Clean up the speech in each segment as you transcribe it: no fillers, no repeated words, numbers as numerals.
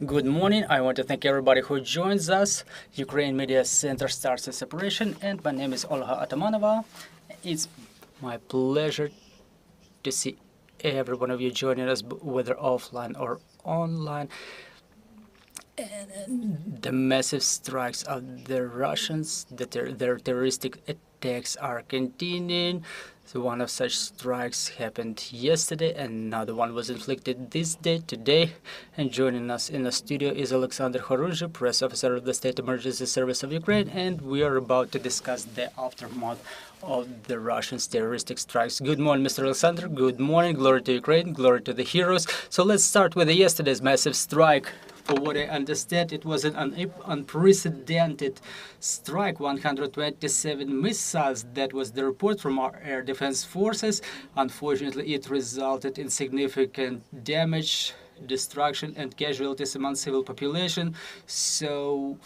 Good morning. I want to thank everybody who joins us. Ukraine Media Center starts its operation, and my name is Olga Atamanova. It's my pleasure to see every one of you joining us, whether offline or online. And the massive strikes of the Russians, their terroristic attacks are continuing. So one of such strikes happened yesterday, and another one was inflicted this day, today. And joining us in the studio is Oleksandr Khorunzhiy, press officer of the State Emergency Service of Ukraine, and we are about to discuss the aftermath of the Russians' terroristic strikes. Good morning, Mr. Oleksandr. Good morning. Glory to Ukraine. Glory to the heroes. So let's start with yesterday's massive strike. For what I understand, it was an unprecedented strike, 127 missiles. That was the report from our air defense forces. Unfortunately, it resulted in significant damage, destruction, and casualties among civil population. So,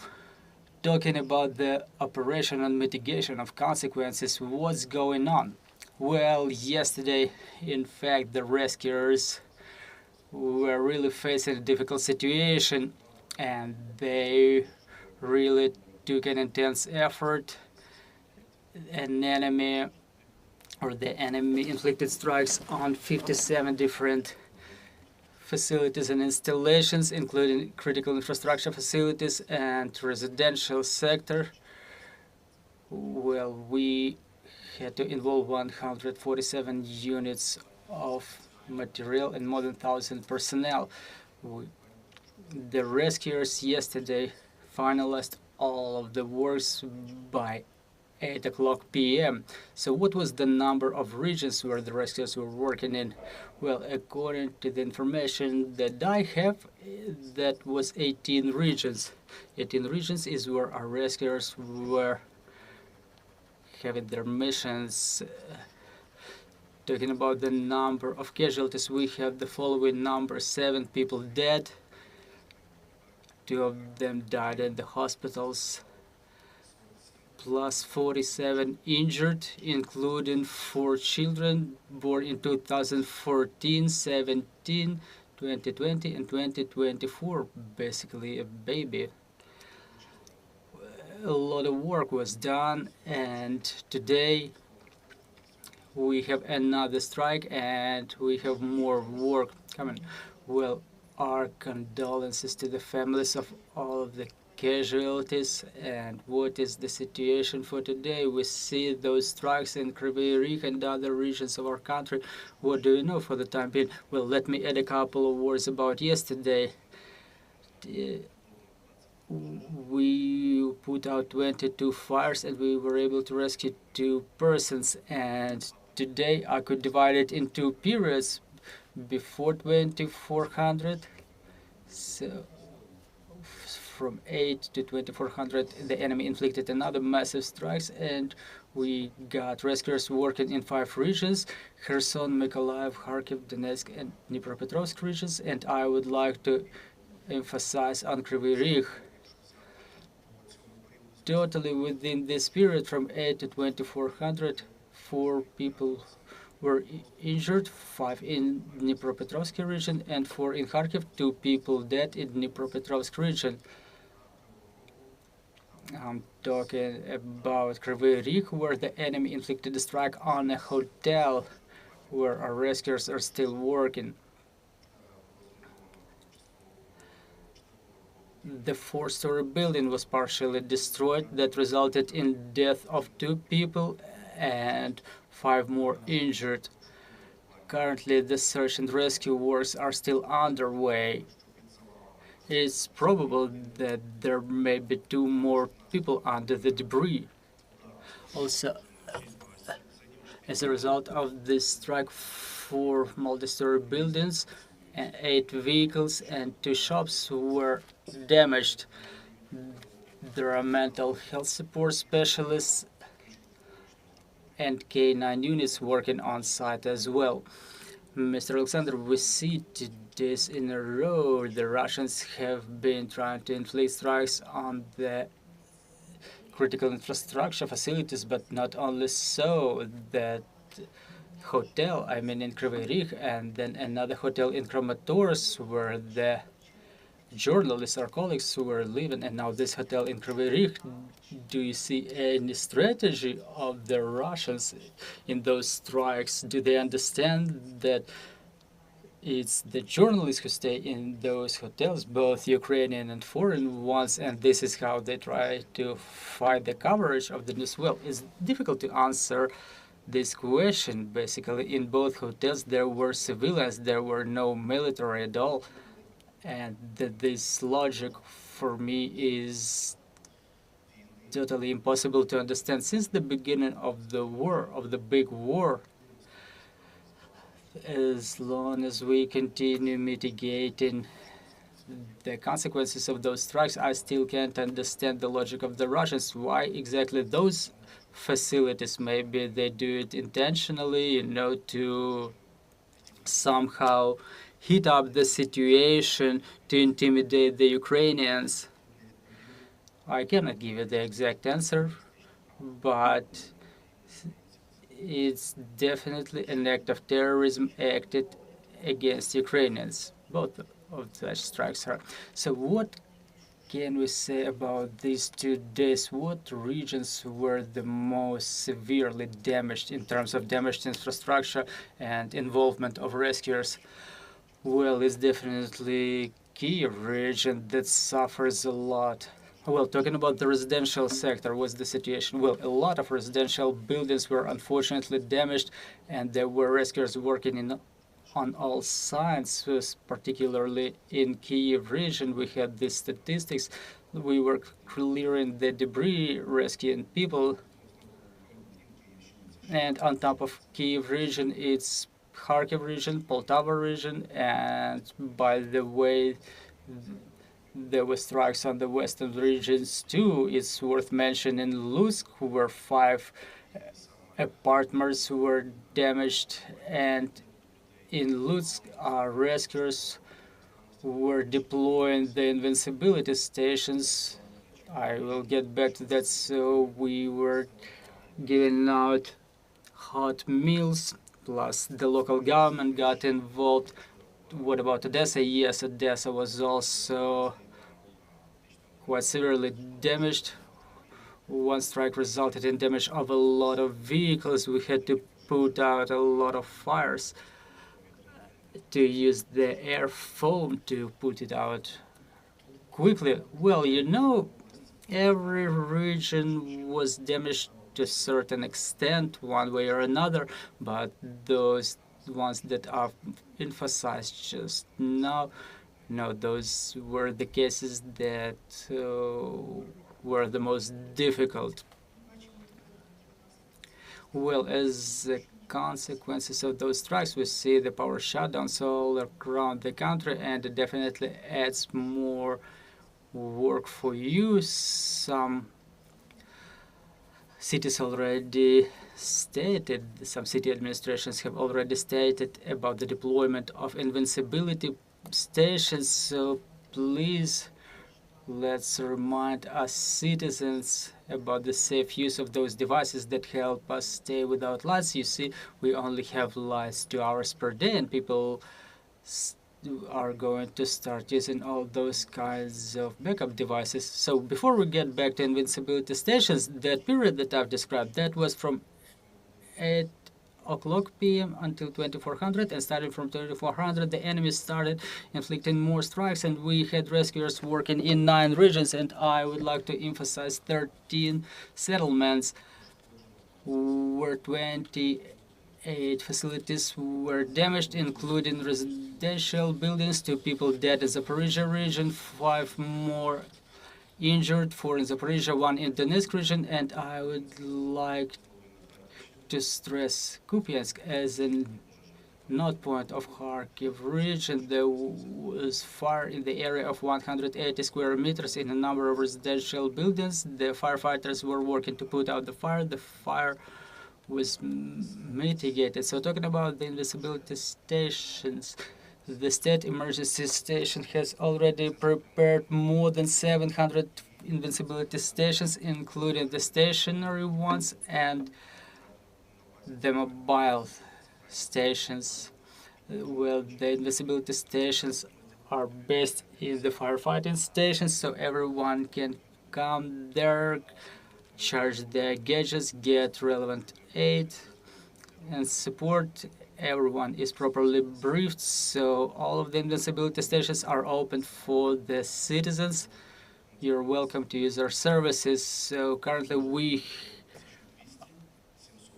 talking about the operation and mitigation of consequences, what's going on? Well, yesterday, in fact, the rescuers were really facing a difficult situation, and they really took an intense effort. The enemy inflicted strikes on 57 different facilities and installations, including critical infrastructure facilities and residential sector. Well, we had to involve 147 units of material and more than 1,000 personnel. The rescuers yesterday finalized all of the works by 8:00 p.m. So what was the number of regions where the rescuers were working in? Well, according to the information that I have, that was 18 regions. 18 regions is where our rescuers were having their missions. Talking about the number of casualties, we have the following number: 7 people dead, 2 of them died in the hospitals, plus 47 injured, including 4 children born in 2014, 17, 2020, and 2024, basically a baby. A lot of work was done, and today we have another strike, and we have more work coming. Well, our condolences to the families of all of the casualties. And what is the situation for today? We see those strikes in Kryvyi Rih and other regions of our country. What do you know for the time being? Well, let me add a couple of words about yesterday. We put out 22 fires, and we were able to rescue 2 persons. And today I could divide it into periods. Before 2400, so from 8 to 2400, the enemy inflicted another massive strikes, and we got rescuers working in 5 regions: Kherson, Mykolaiv, Kharkiv, Donetsk, and Dnipropetrovsk regions. And I would like to emphasize on Kryvyi Rih. Totally within this period, from 8 to 2400, 4 people were injured, 5 in Dnipropetrovsk region, and 4 in Kharkiv, 2 people dead in Dnipropetrovsk region. I'm talking about Kryvyi Rih, where the enemy inflicted a strike on a hotel where our rescuers are still working. The 4-story building was partially destroyed. That resulted in death of 2 people and 5 more injured. Currently, the search and rescue works are still underway. It's probable that there may be 2 more people under the debris. Also, as a result of this strike, 4 multi-story buildings, 8 vehicles, and 2 shops were damaged. There are mental health support specialists and K9 units working on site as well. Mr. Oleksandr, we see 2 days in a row the Russians have been trying to inflict strikes on the critical infrastructure facilities, but not only so, that hotel, I mean in Kryvyi Rih, and then another hotel in Kramatorsk where the journalists or colleagues who were living, and now this hotel in Kryvyi Rih. Do you see any strategy of the Russians in those strikes? Do they understand that it's the journalists who stay in those hotels, both Ukrainian and foreign ones, and this is how they try to fight the coverage of the news? Well, it's difficult to answer this question. Basically, in both hotels, there were civilians, there were no military at all, and this logic for me is totally impossible to understand. Since the beginning of the war, of the big war, as long as we continue mitigating the consequences of those strikes, I still can't understand the logic of the Russians. Why exactly those facilities? Maybe they do it intentionally, to somehow heat up the situation, to intimidate the Ukrainians. I cannot give you the exact answer, but it's definitely an act of terrorism acted against Ukrainians. Both of such strikes are. So what can we say about these 2 days? What regions were the most severely damaged in terms of damaged infrastructure and involvement of rescuers? Well, it's definitely Kyiv region that suffers a lot. Well, talking about the residential sector, what's the situation? Well, a lot of residential buildings were unfortunately damaged, and there were rescuers working on all sides, particularly in Kyiv region. We had these statistics. We were clearing the debris, rescuing people. And on top of Kyiv region, it's Kharkiv region, Poltava region, and by the way, there were strikes on the western regions too. It's worth mentioning Lutsk, where 5 apartments were damaged, and in Lutsk, our rescuers were deploying the invincibility stations. I will get back to that. So we were giving out hot meals, plus the local government got involved. What about Odessa? Yes, Odessa was also quite severely damaged. One strike resulted in damage of a lot of vehicles. We had to put out a lot of fires, to use the air foam to put it out quickly. Well, every region was damaged to a certain extent, one way or another, but those ones that are emphasized just now, no, those were the cases that were the most difficult. Well, as a consequences of those strikes, we see the power shutdowns all around the country, and it definitely adds more work for you. Some cities already stated, some city administrations have already stated about the deployment of invincibility stations. So please, let's remind us citizens about the safe use of those devices that help us stay without lights. You see, we only have lights 2 hours per day, and people are going to start using all those kinds of backup devices. So before we get back to invincibility stations, that period that I've described, that was from 8 o'clock p.m. until 2400, and starting from 2400 the enemy started inflicting more strikes, and we had rescuers working in 9 regions, and I would like to emphasize 13 settlements where 28 facilities were damaged, including residential buildings. 2 people dead in Zaporizhia region, 5 more injured, 4 in Zaporizhia, 1 in Donetsk region, and I would like to stress Kupiansk as a node point of Kharkiv region. There was fire in the area of 180 square meters in a number of residential buildings. The firefighters were working to put out the fire. The fire was mitigated. So talking about the invincibility stations, the state emergency station has already prepared more than 700 invincibility stations, including the stationary ones and the mobile stations. Well, the invincibility stations are based in the firefighting stations, so everyone can come there, charge their gadgets, get relevant aid and support. Everyone is properly briefed, so all of the invincibility stations are open for the citizens. You're welcome to use our services. So currently we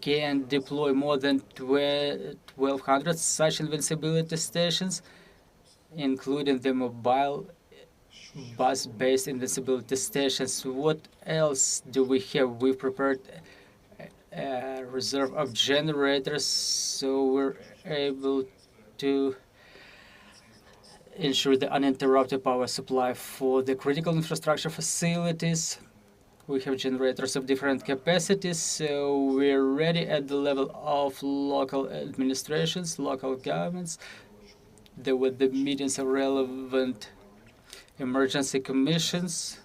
can deploy more than 1,200 such invincibility stations, including the mobile bus-based invincibility stations. What else do we have? We've prepared a reserve of generators, so we're able to ensure the uninterrupted power supply for the critical infrastructure facilities. We have generators of different capacities, so we're ready at the level of local administrations, local governments. There were the meetings of relevant emergency commissions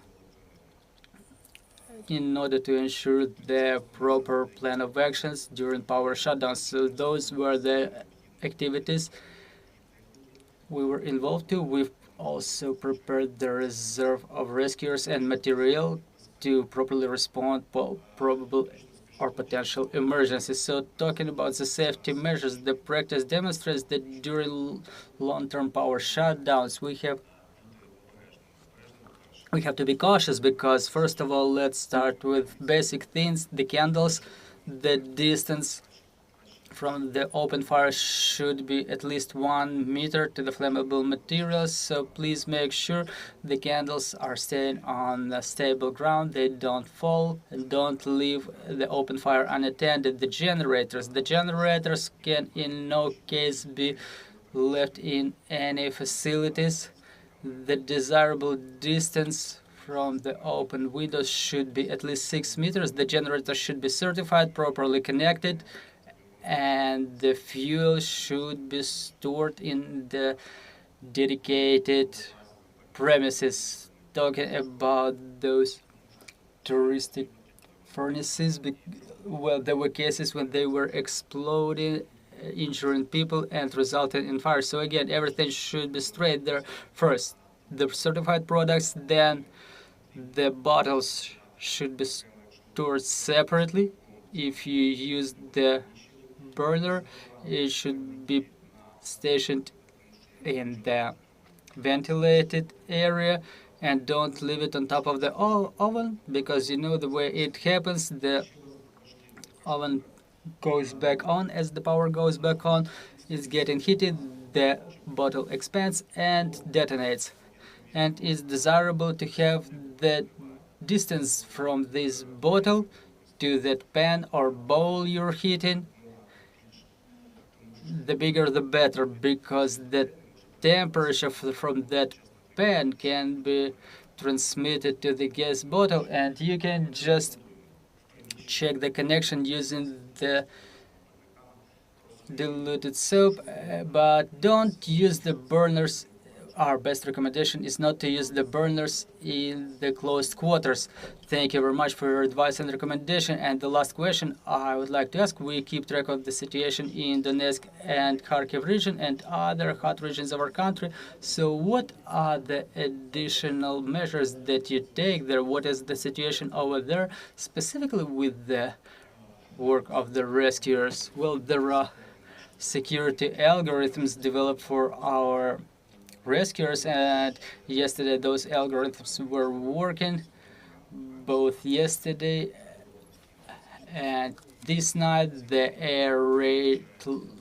in order to ensure the proper plan of actions during power shutdowns. So those were the activities we were involved to. We've also prepared the reserve of rescuers and material to properly respond to probable or potential emergencies. So talking about the safety measures, the practice demonstrates that during long-term power shutdowns, we have to be cautious because, first of all, let's start with basic things, the candles. The distance from the open fire should be at least 1 meter to the flammable materials, so please make sure the candles are staying on the stable ground, they don't fall, and don't leave the open fire unattended. The generators can in no case be left in any facilities. The desirable distance from the open windows should be at least 6 meters. The generator should be certified, properly connected, and the fuel should be stored in the dedicated premises. Talking about those touristic furnaces, well, there were cases when they were exploding, injuring people and resulting in fire. So again, everything should be straight there. First, the certified products, then the bottles should be stored separately. If you use the burner, it should be stationed in the ventilated area, and don't leave it on top of the oven, because you know the way it happens, the oven goes back on. As the power goes back on, it's getting heated, the bottle expands and detonates. And it's desirable to have the distance from this bottle to that pan or bowl you're heating, the bigger the better, because the temperature from that pan can be transmitted to the gas bottle, and you can just check the connection using the diluted soap, but don't use the burners. Our best recommendation is not to use the burners in the closed quarters. Thank you very much for your advice and recommendation. And the last question I would like to ask, we keep track of the situation in Donetsk and Kharkiv region and other hot regions of our country. So what are the additional measures that you take there? What is the situation over there, specifically with the work of the rescuers? Well, there are security algorithms developed for our rescuers, and yesterday those algorithms were working, both yesterday and this night. The air raid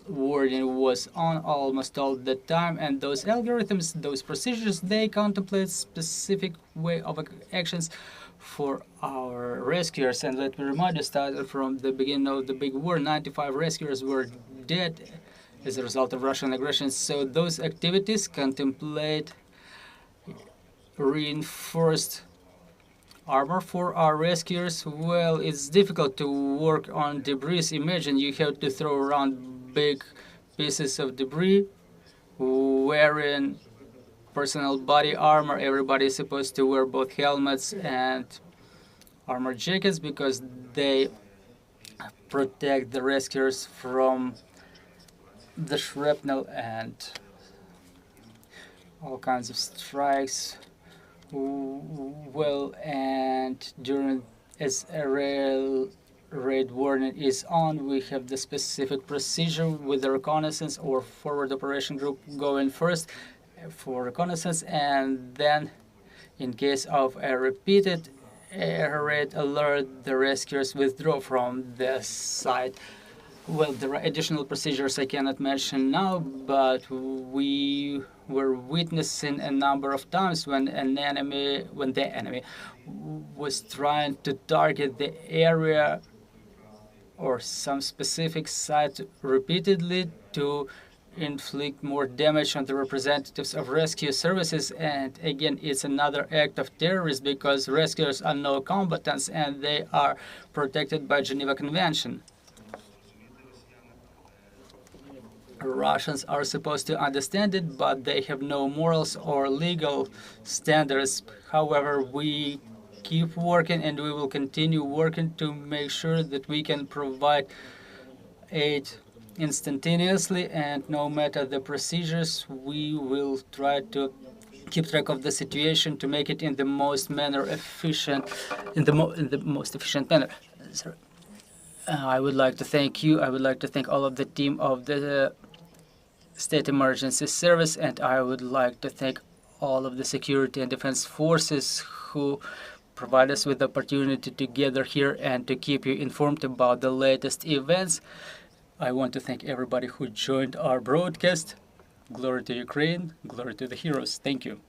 warning was on almost all the time, and those algorithms, those procedures, they contemplate specific way of actions for our rescuers. And let me remind you, starting from the beginning of the big war, 95 rescuers were dead as a result of Russian aggression. So those activities contemplate reinforced armor for our rescuers. Well, it's difficult to work on debris. Imagine you have to throw around big pieces of debris wearing personal body armor. Everybody is supposed to wear both helmets and armor jackets because they protect the rescuers from the shrapnel and all kinds of strikes. Well, and during as a raid warning is on, we have the specific procedure with the reconnaissance or forward operation group going first for reconnaissance, and then in case of a repeated air raid alert, the rescuers withdraw from the site. Well, there are additional procedures I cannot mention now, but we were witnessing a number of times when the enemy was trying to target the area or some specific site repeatedly to inflict more damage on the representatives of rescue services. And again, it's another act of terrorism because rescuers are no combatants and they are protected by Geneva Convention. Russians are supposed to understand it, but they have no morals or legal standards. However, we keep working and we will continue working to make sure that we can provide aid instantaneously, and no matter the procedures, we will try to keep track of the situation to make it in the most efficient manner. Sorry. I would like to thank you. I would like to thank all of the team of the State Emergency Service, and I would like to thank all of the security and defense forces who provide us with the opportunity to gather here and to keep you informed about the latest events. I want to thank everybody who joined our broadcast. Glory to Ukraine, glory to the heroes. Thank you.